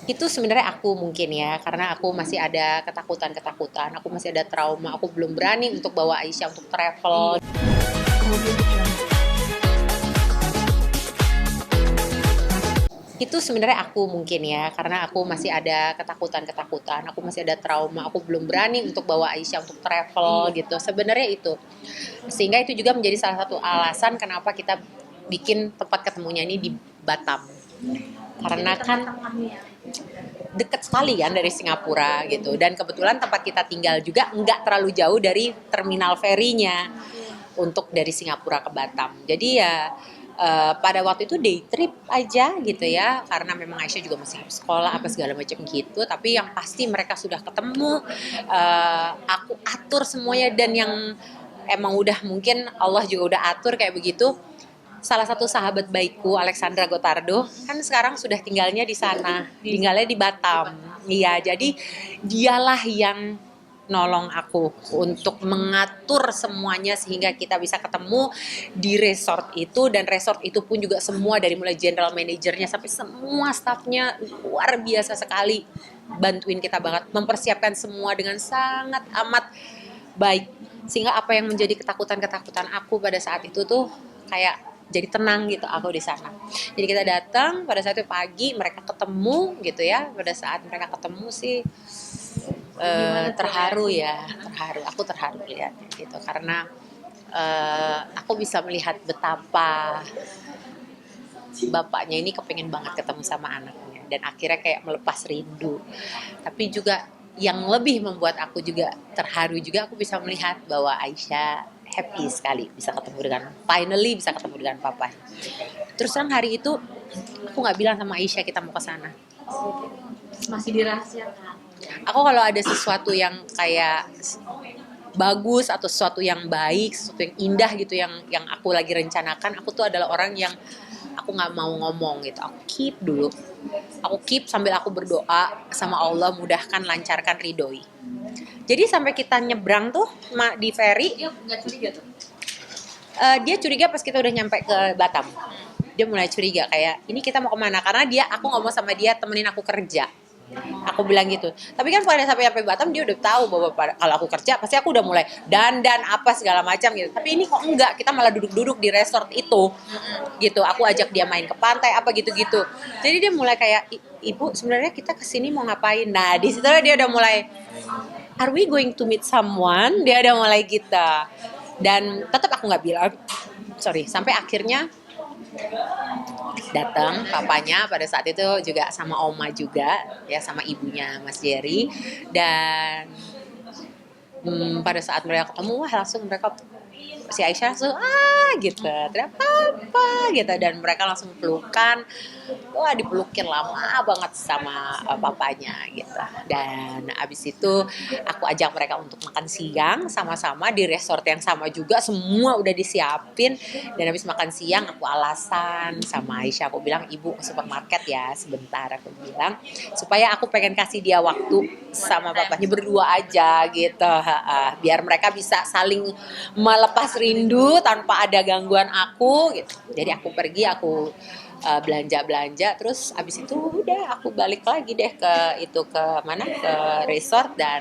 Itu sebenarnya aku mungkin ya, karena aku masih ada ketakutan-ketakutan, aku masih ada trauma, aku belum berani untuk bawa Aisyah untuk travel. Itu sebenarnya aku mungkin ya, karena aku masih ada ketakutan-ketakutan, aku masih ada trauma, aku belum berani untuk bawa Aisyah untuk travel gitu. Sebenarnya itu. Sehingga itu juga menjadi salah satu alasan kenapa kita bikin tempat ketemunya ini di Batam. Karena kan deket sekali kan dari Singapura gitu, dan kebetulan tempat kita tinggal juga nggak terlalu jauh dari terminal ferinya untuk dari Singapura ke Batam. Jadi ya pada waktu itu day trip aja gitu ya, karena memang Aisyah juga masih sekolah apa segala macam gitu. Tapi yang pasti mereka sudah ketemu, aku atur semuanya, dan yang emang udah mungkin Allah juga udah atur kayak begitu. Salah satu sahabat baikku, Alexandra Gotardo, kan sekarang sudah tinggalnya di sana, tinggalnya di Batam. Iya, jadi dialah yang nolong aku untuk mengatur semuanya sehingga kita bisa ketemu di resort itu, dan resort itu pun juga semua dari mulai general manajernya sampai semua staffnya luar biasa sekali, bantuin kita banget, mempersiapkan semua dengan sangat amat baik, sehingga apa yang menjadi ketakutan-ketakutan aku pada saat itu tuh kayak jadi tenang gitu aku di sana. Jadi kita datang pada saat itu pagi, mereka ketemu gitu ya. Pada saat mereka ketemu sih terharu ya, terharu. Aku terharu lihat gitu karena aku bisa melihat betapa bapaknya ini kepengen banget ketemu sama anaknya, dan akhirnya kayak melepas rindu. Tapi juga yang lebih membuat aku juga terharu juga, aku bisa melihat bahwa Aisyah happy sekali bisa ketemu dengan, finally bisa ketemu dengan papa. Terus terang hari itu aku nggak bilang sama Aisyah kita mau ke sana. Masih dirahasiakan. Aku kalau ada sesuatu yang kayak bagus atau sesuatu yang baik, sesuatu yang indah gitu, yang aku lagi rencanakan, aku tuh adalah orang yang aku nggak mau ngomong gitu, aku keep dulu, aku keep sambil aku berdoa sama Allah, mudahkan, lancarkan, ridhoi. Jadi sampai kita nyebrang tuh di ferry, Dia nggak curiga tuh. dia curiga pas kita udah nyampe ke Batam. Dia mulai curiga kayak ini kita mau kemana, karena aku ngomong sama dia temenin aku kerja. Aku bilang gitu. Tapi kan pada sampai Batam dia udah tahu bahwa kalau aku kerja pasti aku udah mulai dandan apa segala macam gitu. Tapi ini kok enggak, kita malah duduk-duduk di resort itu. Gitu. Aku ajak dia main ke pantai apa gitu-gitu. Jadi dia mulai kayak, "Ibu, sebenarnya kita kesini mau ngapain?" Nah, di situ dia udah mulai, "Are we going to meet someone?" Dia udah mulai gitu. Dan tetap aku nggak bilang, sorry, sampai akhirnya datang papanya pada saat itu juga sama oma juga ya, sama ibunya Mas Jerry. Dan pada saat mereka ketemu, wah langsung mereka, si Aisyah langsung gitu, ternyata apa gitu, dan mereka langsung pelukan. Wah, dipelukin lama banget sama papanya gitu. Dan abis itu aku ajak mereka untuk makan siang sama-sama di resort yang sama juga, semua udah disiapin. Dan abis makan siang aku alasan sama Aisyah, aku bilang ibu ke supermarket ya sebentar, aku bilang supaya aku pengen kasih dia waktu sama papanya berdua aja gitu, biar mereka bisa saling melepas rindu tanpa ada gangguan aku gitu. Jadi aku pergi, aku belanja-belanja, terus abis itu udah aku balik lagi deh ke mana, ke resort, dan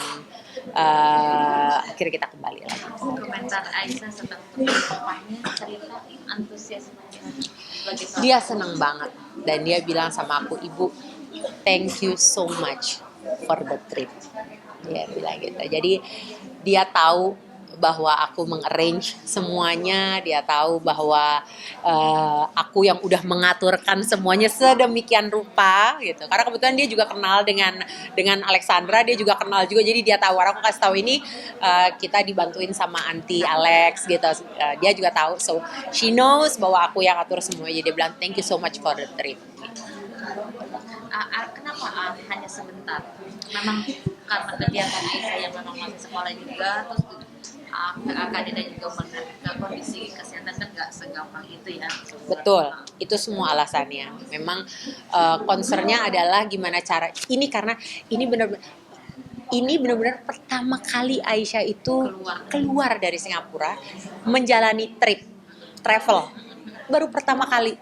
akhirnya kita kembali lagi. Komentar Aisyah setelah papanya cerita antusiasmenya sebagai Dia seneng banget dan dia bilang sama aku, ibu, thank you so much for the trip. Dia bilang gitu. Jadi dia tahu bahwa aku mengarrange semuanya, dia tahu bahwa aku yang udah mengaturkan semuanya sedemikian rupa gitu. Karena kebetulan dia juga kenal dengan Alexandra, dia juga kenal juga, jadi dia tahu. Aku kasih tahu ini kita dibantuin sama Auntie Alex gitu. Dia juga tahu, so she knows bahwa aku yang atur semuanya. Dia bilang thank you so much for the trip. Kenapa hanya sebentar? Memang karena kegiatan Aisyah yang memang masih sekolah juga, terus Kadina juga menjaga kondisi kesehatan kan nggak segampang itu ya. Betul, itu semua alasannya. Memang concernnya adalah gimana cara ini, karena ini benar-benar pertama kali Aisyah itu keluar dari Singapura menjalani travel, baru pertama kali.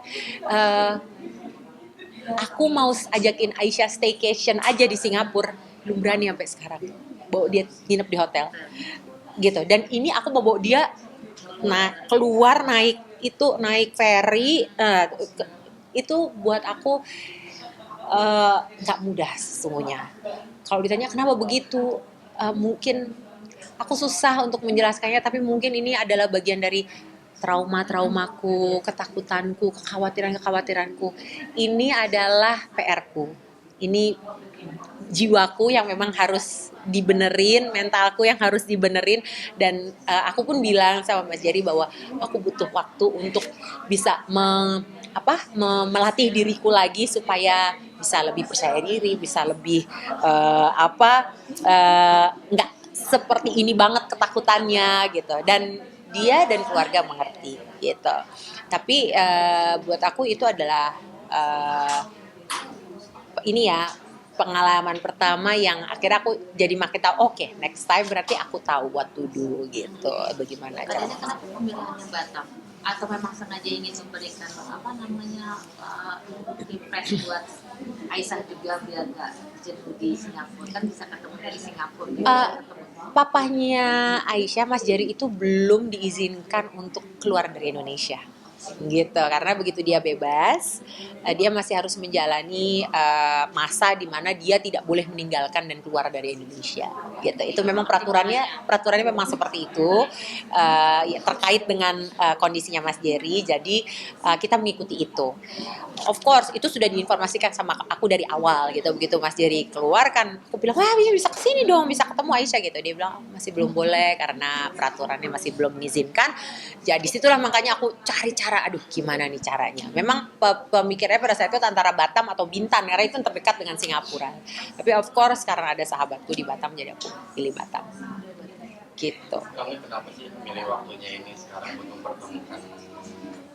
Aku mau ajakin Aisyah staycation aja di Singapura, belum berani sampai sekarang. Bawa dia nginep di hotel gitu. Dan ini aku mau bawa dia keluar naik ferry, itu buat aku nggak mudah sesungguhnya. Kalau ditanya kenapa begitu, mungkin aku susah untuk menjelaskannya, tapi mungkin ini adalah bagian dari trauma-traumaku, ketakutanku, kekhawatiran-kekhawatiranku. Ini adalah PR-ku. Ini jiwaku yang memang harus dibenerin, mentalku yang harus dibenerin, dan aku pun bilang sama Mas Jerry bahwa aku butuh waktu untuk bisa melatih diriku lagi supaya bisa lebih percaya diri, bisa lebih nggak seperti ini banget ketakutannya gitu. Dan dia dan keluarga mengerti gitu. Tapi buat aku itu adalah ini ya pengalaman pertama yang akhirnya aku jadi makin tahu, oke, next time berarti aku tahu what to do gitu, bagaimana Katanya caranya. kenapa pemilihannya Batam? Atau memang sengaja ingin memberikan refresh buat Aisyah juga biar nggak jenuh di Singapura, kan bisa ketemu dari Singapura gitu, Eh, bisa ketemu. Papahnya Aisyah, Mas Jerry itu belum diizinkan untuk keluar dari Indonesia gitu, karena begitu dia bebas, dia masih harus menjalani masa di mana dia tidak boleh meninggalkan dan keluar dari Indonesia gitu. Itu memang peraturannya memang seperti itu, ya, terkait dengan kondisinya Mas Jerry. Jadi kita mengikuti itu. Of course itu sudah diinformasikan sama aku dari awal gitu. Begitu Mas Jerry keluar kan, aku bilang wah bisa kesini dong, bisa ketemu Aisyah gitu. Dia bilang masih belum boleh karena peraturannya masih belum mengizinkan. Jadi situlah makanya aku cari cara, aduh gimana nih caranya. Memang pemikirnya pada saat itu antara Batam atau Bintan karena itu terdekat dengan Singapura. Tapi of course karena ada sahabatku di Batam jadi aku pilih Batam. Gitu. Kamu kenapa sih milih waktunya ini sekarang untuk mempertemukan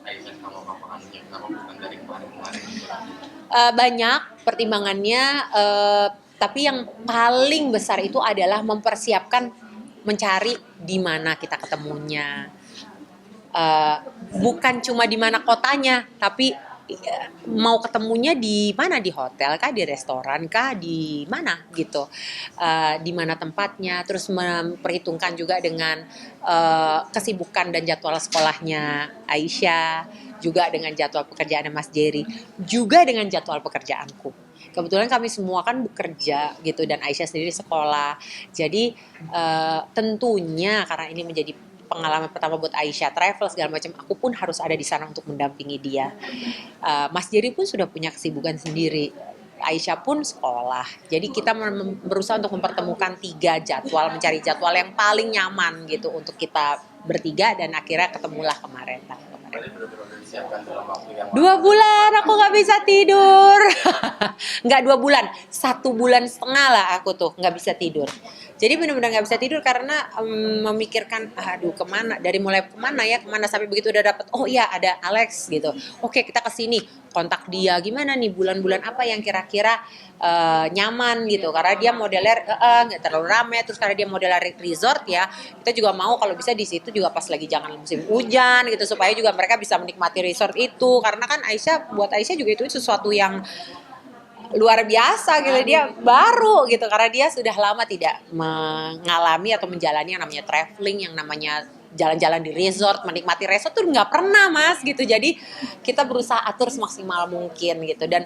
Aisyah sama papa kandungnya? Kenapa bukan dari kemarin-kemarin gitu? Banyak pertimbangannya, tapi yang paling besar itu adalah mempersiapkan mencari di mana kita ketemunya. Bukan cuma di mana kotanya, tapi mau ketemunya di mana, di hotel kah, di restoran kah, di mana gitu, di mana tempatnya, terus memperhitungkan juga dengan kesibukan dan jadwal sekolahnya Aisyah, juga dengan jadwal pekerjaannya Mas Jerry, juga dengan jadwal pekerjaanku. Kebetulan kami semua kan bekerja gitu dan Aisyah sendiri sekolah. Jadi tentunya karena ini menjadi pengalaman pertama buat Aisyah, travel segala macam, aku pun harus ada di sana untuk mendampingi dia. Mas Jerry pun sudah punya kesibukan sendiri. Aisyah pun sekolah. Jadi kita berusaha untuk mempertemukan 3 jadwal, mencari jadwal yang paling nyaman gitu untuk kita bertiga, dan akhirnya ketemulah kemarin. Berarti benar-benar udah disiapkan dalam waktu yang 2 bulan aku nggak bisa tidur. Nggak 2 bulan, 1,5 bulan lah aku tuh nggak bisa tidur. Jadi benar-benar nggak bisa tidur karena memikirkan, aduh kemana, dari mulai kemana sampai begitu udah dapet, oh iya ada Alex gitu. Oke kita kesini, kontak dia gimana nih, bulan-bulan apa yang kira-kira nyaman gitu. Karena dia modelnya nggak terlalu rame, terus karena dia modelnya resort ya, kita juga mau kalau bisa di situ juga pas lagi jangan musim hujan gitu, supaya juga mereka bisa menikmati resort itu. Karena kan buat Aisyah juga itu sesuatu yang luar biasa gitu, dia baru gitu karena dia sudah lama tidak mengalami atau menjalani yang namanya traveling, yang namanya jalan-jalan di resort, menikmati resort tuh nggak pernah Mas gitu. Jadi kita berusaha atur semaksimal mungkin gitu, dan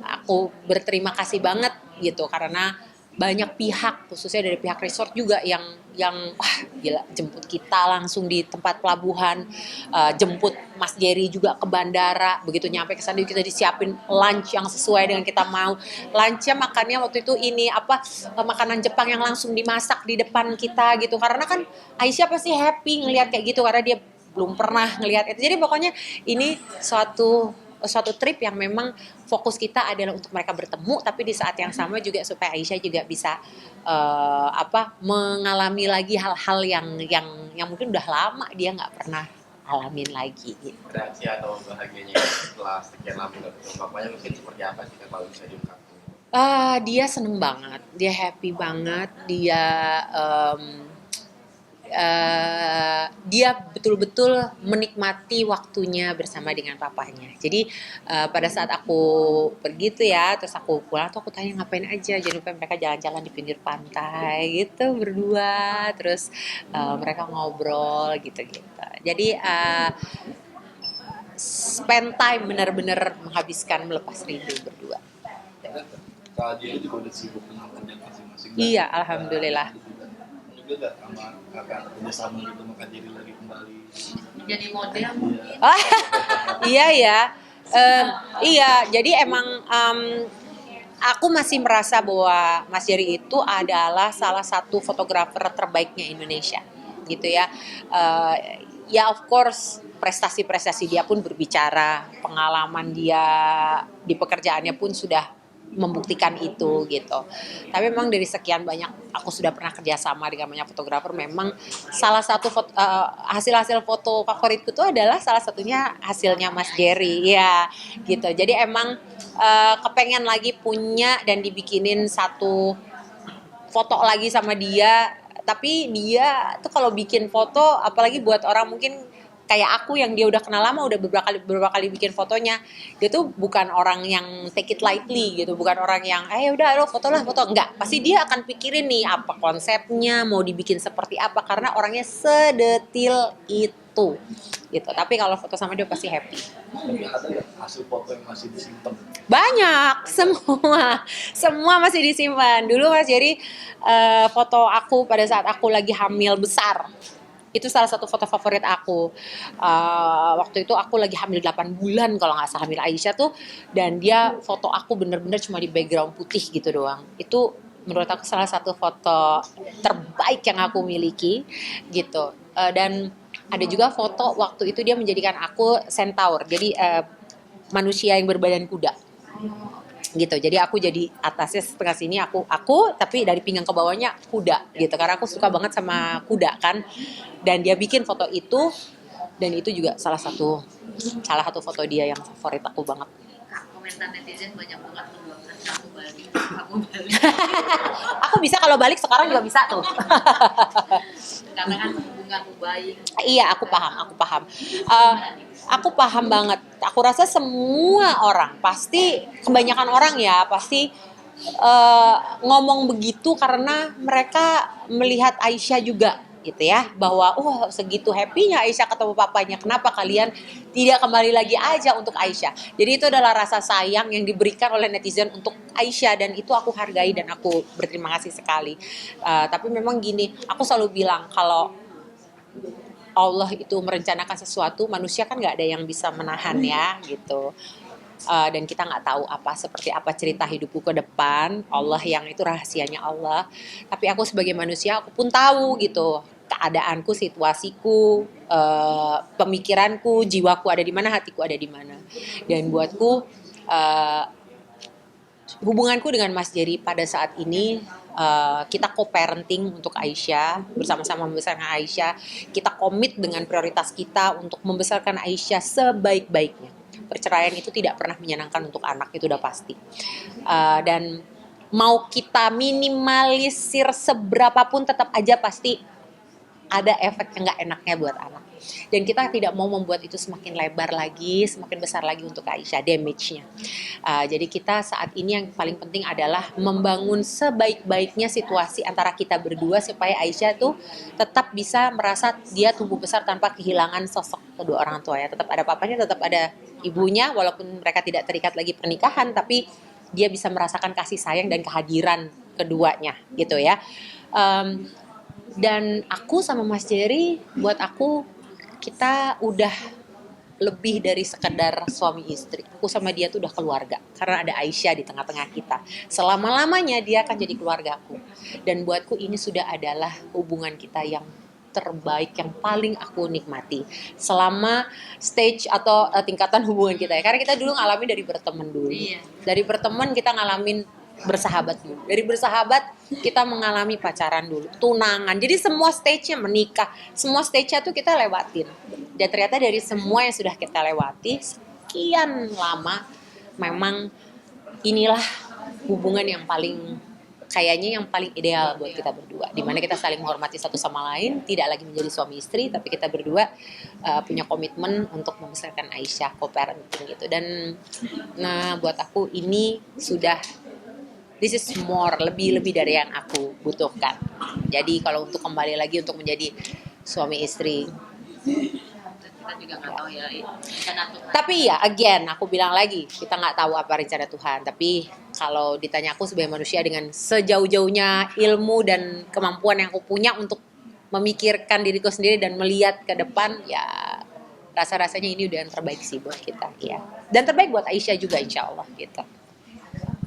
aku berterima kasih banget gitu karena banyak pihak, khususnya dari pihak resort juga yang wah gila, jemput kita langsung di tempat pelabuhan, jemput Mas Jerry juga ke bandara. Begitu nyampe ke sana kita disiapin lunch yang sesuai dengan kita mau. Lunchnya makannya waktu itu makanan Jepang yang langsung dimasak di depan kita gitu. Karena kan Aisyah pasti happy ngelihat kayak gitu karena dia belum pernah ngelihat itu. Jadi pokoknya ini suatu trip yang memang fokus kita adalah untuk mereka bertemu, tapi di saat yang sama juga supaya Aisyah juga bisa mengalami lagi hal-hal yang mungkin udah lama dia nggak pernah alamin lagi. reaksi atau bahagianya setelah sekian lama nggak ketemu bapaknya mungkin seperti apa sih kalau bisa diungkapkan? Dia seneng banget, dia happy banget, dia dia betul-betul menikmati waktunya bersama dengan papanya. Jadi pada saat aku pergi tuh ya, terus aku pulang tuh aku tanya ngapain aja. Jangan lupa mereka jalan-jalan di pinggir pantai gitu berdua, terus mereka ngobrol gitu-gitu. Jadi spend time benar-benar menghabiskan melepas rindu berdua. Kak dia juga udah sibuk dengan kerjaan masing-masing. Iya, alhamdulillah. Juga gak sama kakak kerjasama gitu sama Kak Jerry lagi kembali. Jadi model mungkin. Iya ya. Iya, jadi emang aku masih merasa bahwa Mas Jerry itu adalah salah satu fotografer terbaiknya Indonesia, gitu ya. Ya of course prestasi-prestasi dia pun berbicara, pengalaman dia di pekerjaannya pun sudah membuktikan itu gitu. Tapi memang dari sekian banyak aku sudah pernah kerjasama dengan banyak fotografer, memang salah satu hasil-hasil foto favoritku itu adalah salah satunya hasilnya Mas Jerry ya gitu. Jadi emang kepengen lagi punya dan dibikinin satu foto lagi sama dia. Tapi dia tuh kalau bikin foto, apalagi buat orang mungkin kayak aku yang dia udah kenal lama, udah beberapa kali bikin fotonya, dia tuh bukan orang yang take it lightly gitu, bukan orang yang udah lo foto lah foto, enggak, pasti dia akan pikirin nih apa konsepnya, mau dibikin seperti apa, karena orangnya sedetil itu gitu. Tapi kalau foto sama dia pasti happy. Tapi ada nggak hasil foto yang masih disimpan? Banyak, semua masih disimpan. Dulu Mas Jerry foto aku pada saat aku lagi hamil besar. Itu salah satu foto favorit aku. Waktu itu aku lagi hamil 8 bulan kalau nggak salah, hamil Aisyah tuh. Dan dia foto aku bener-bener cuma di background putih gitu doang. Itu menurut aku salah satu foto terbaik yang aku miliki gitu. Dan ada juga foto waktu itu dia menjadikan aku centaur. Jadi manusia yang berbadan kuda. Gitu. Jadi aku jadi atasnya setengah sini aku tapi dari pinggang ke bawahnya kuda gitu, karena aku suka banget sama kuda kan. Dan dia bikin foto itu, dan itu juga salah satu foto dia yang favorit aku banget. Komentar netizen banyak banget mendoakan kamu balik. Aku bisa kalau balik sekarang juga bisa tuh. Karena kan hubunganmu baik. Iya, aku paham. Aku paham banget. Aku rasa semua orang pasti, kebanyakan orang ya pasti ngomong begitu karena mereka melihat Aisyah juga gitu ya, bahwa segitu happy-nya Aisyah ketemu papanya, kenapa kalian tidak kembali lagi aja untuk Aisyah. Jadi itu adalah rasa sayang yang diberikan oleh netizen untuk Aisyah, dan itu aku hargai dan aku berterima kasih sekali. Tapi memang gini, aku selalu bilang kalau Allah itu merencanakan sesuatu, manusia kan nggak ada yang bisa menahan ya gitu. Dan kita nggak tahu seperti apa cerita hidupku ke depan. Allah yang itu rahasianya Allah. Tapi aku sebagai manusia, aku pun tahu gitu keadaanku, situasiku, pemikiranku, jiwaku ada di mana, hatiku ada di mana. Dan buatku hubunganku dengan Mas Jerry pada saat ini, kita co-parenting untuk Aisyah, bersama-sama membesarkan Aisyah. Kita komit dengan prioritas kita untuk membesarkan Aisyah sebaik-baiknya. Perceraian itu tidak pernah menyenangkan untuk anak, itu udah pasti. Dan mau kita minimalisir seberapapun, tetap aja pasti ada efek yang nggak enaknya buat anak. Dan kita tidak mau membuat itu semakin lebar lagi, semakin besar lagi untuk Aisyah, damage-nya. Jadi kita saat ini yang paling penting adalah membangun sebaik-baiknya situasi antara kita berdua, supaya Aisyah tuh tetap bisa merasa dia tumbuh besar tanpa kehilangan sosok kedua orang tua ya. Tetap ada papanya, tetap ada ibunya, walaupun mereka tidak terikat lagi pernikahan, tapi dia bisa merasakan kasih sayang dan kehadiran keduanya gitu ya. Dan aku sama Mas Jerry, buat aku kita udah lebih dari sekedar suami istri. Aku sama dia tuh udah keluarga, karena ada Aisyah di tengah-tengah kita. Selama-lamanya dia akan jadi keluargaku. Dan buatku ini sudah adalah hubungan kita yang terbaik, yang paling aku nikmati selama stage atau tingkatan hubungan kita ya. Karena kita dulu ngalamin dari berteman dulu. Iya. Dari berteman kita ngalamin bersahabat dulu. Dari bersahabat kita mengalami pacaran dulu, tunangan. Jadi semua stage-nya, menikah, semua stage-nya tuh kita lewatin. Dan ternyata dari semua yang sudah kita lewati sekian lama, memang inilah hubungan yang paling kayaknya yang paling ideal buat kita berdua, dimana kita saling menghormati satu sama lain, tidak lagi menjadi suami istri, tapi kita berdua punya komitmen untuk membesarkan Aisyah, co-parenting gitu. Dan nah buat aku ini sudah, this is more, lebih dari yang aku butuhkan. Jadi kalau untuk kembali lagi untuk menjadi suami istri, Kita juga nggak tahu ya rencana Tuhan. tapi ya again aku bilang lagi, kita nggak tahu apa rencana Tuhan. Tapi kalau ditanya aku sebagai manusia dengan sejauh-jauhnya ilmu dan kemampuan yang aku punya untuk memikirkan diriku sendiri dan melihat ke depan, ya rasa-rasanya ini udah yang terbaik sih buat kita ya. Dan terbaik buat Aisyah juga insya Allah gitu.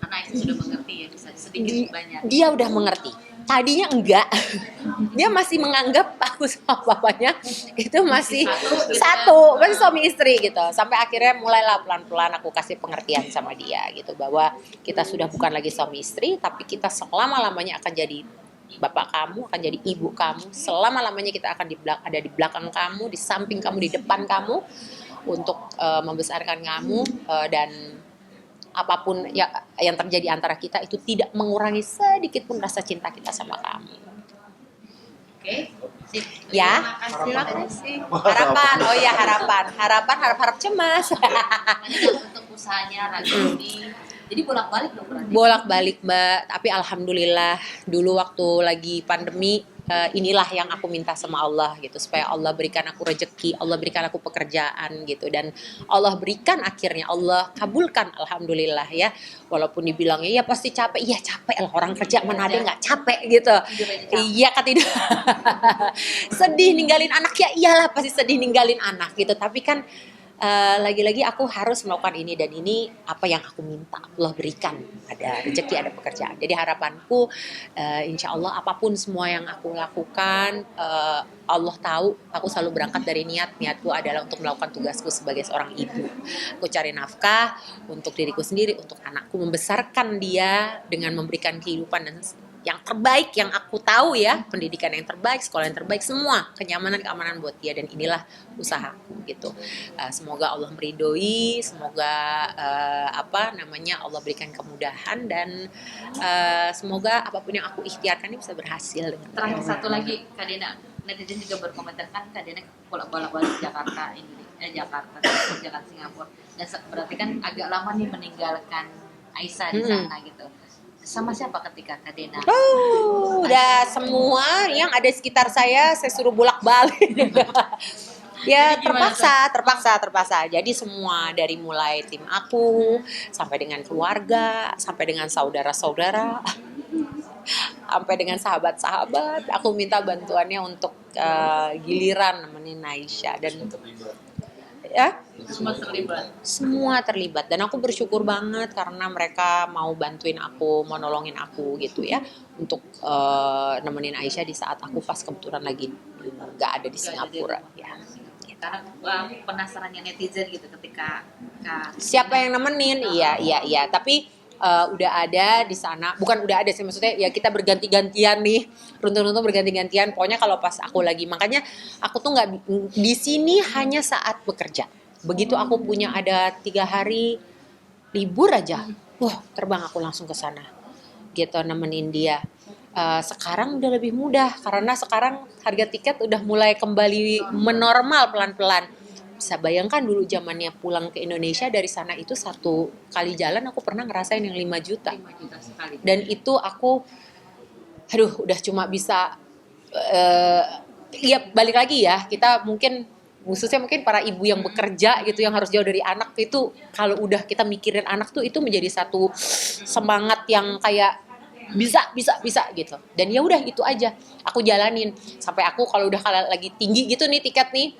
Karena Aisyah sudah mengerti ya, bisa sedikit banyak. Dia udah mengerti. Tadinya enggak. Dia masih menganggap aku sama bapaknya itu masih satu, masih suami istri gitu. Sampai akhirnya mulailah pelan-pelan aku kasih pengertian sama dia gitu, bahwa kita sudah bukan lagi suami istri, tapi kita selama-lamanya akan jadi bapak kamu, akan jadi ibu kamu. Selama-lamanya kita akan ada di belakang kamu, di samping kamu, di depan kamu untuk membesarkan kamu, dan apapun yang terjadi antara kita itu tidak mengurangi sedikit pun rasa cinta kita sama kamu. Oke, sip. Ya, Terima kasih. harapan. Oh ya, harap cemas. Makanya untuk usahanya Ragil ini, jadi bolak-balik dong berarti. Bolak-balik Mbak, tapi alhamdulillah dulu waktu lagi pandemi, inilah yang aku minta sama Allah gitu, supaya Allah berikan aku rezeki, Allah berikan aku pekerjaan gitu, dan Allah berikan, akhirnya Allah kabulkan, alhamdulillah ya. Walaupun dibilangnya ya pasti capek, iya capek lah, orang kerja mana ada nggak capek gitu. Iya kan tidak. Sedih ninggalin anak, ya iyalah pasti sedih ninggalin anak gitu, tapi kan lagi-lagi aku harus melakukan ini, dan ini apa yang aku minta, Allah berikan, ada rezeki, ada pekerjaan. Jadi harapanku insya Allah apapun semua yang aku lakukan, Allah tahu aku selalu berangkat dari niatku adalah untuk melakukan tugasku sebagai seorang ibu. Aku cari nafkah untuk diriku sendiri, untuk anakku, membesarkan dia dengan memberikan kehidupan dan yang terbaik yang aku tahu ya, pendidikan yang terbaik, sekolah yang terbaik, semua kenyamanan, keamanan buat dia, dan inilah usahaku gitu. Semoga Allah meridhoi, semoga Allah berikan kemudahan, dan semoga apapun yang aku ikhtiarkan ini bisa berhasil dengan Terakhir baik. satu lagi, Kak Dena, netizen juga berkomentar kan Kak Dena bolak-balik Jakarta, Jakarta, Jakarta, Singapura, dan berarti kan agak lama nih meninggalkan Aisyah di sana gitu. Sama siapa ketika Kak Dena? Udah semua yang ada di sekitar saya suruh bolak-balik. Ya terpaksa. Jadi semua, dari mulai tim aku, sampai dengan keluarga, sampai dengan saudara-saudara, sampai dengan sahabat-sahabat, aku minta bantuannya untuk giliran nemenin Aisyah, dan ya semua terlibat, dan aku bersyukur banget karena mereka mau bantuin aku, mau nolongin aku gitu ya, untuk nemenin Aisyah di saat aku pas kebetulan lagi nggak ada di Singapura ya. Karena penasarannya netizen gitu ketika Siapa yang nemenin? Iya. Tapi udah ada di sana. Bukan udah ada sih, maksudnya ya kita berganti-gantian nih. Runtun-runtun berganti-gantian. Pokoknya kalau pas aku lagi, makanya aku tuh nggak di sini hanya saat bekerja. Begitu aku punya ada 3 hari libur aja, terbang aku langsung ke sana. Gitu nemenin dia. Sekarang udah lebih mudah karena sekarang harga tiket udah mulai kembali menormal pelan-pelan. Bisa bayangkan dulu zamannya pulang ke Indonesia dari sana itu 1 kali jalan aku pernah ngerasain yang 5 juta. 5 juta sekali. Dan itu aku udah cuma bisa ya balik lagi ya, kita mungkin khususnya mungkin para ibu yang bekerja gitu, yang harus jauh dari anak itu, kalau udah kita mikirin anak tuh itu menjadi satu semangat yang kayak bisa gitu. Dan ya udah itu aja aku jalanin sampai aku kalau udah lagi tinggi gitu nih tiket nih,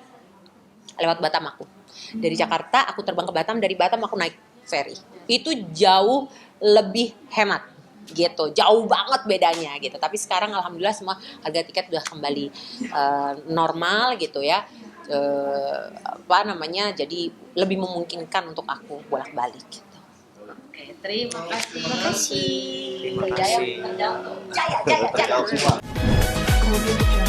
lewat Batam aku. Dari Jakarta aku terbang ke Batam, dari Batam aku naik ferry. Itu jauh lebih hemat gitu. Jauh banget bedanya gitu. Tapi sekarang alhamdulillah semua harga tiket udah kembali normal gitu ya. Jadi lebih memungkinkan untuk aku bolak-balik gitu. Oke, terima kasih. Terima kasih. Terima kasih. Jaya. Terima kasih.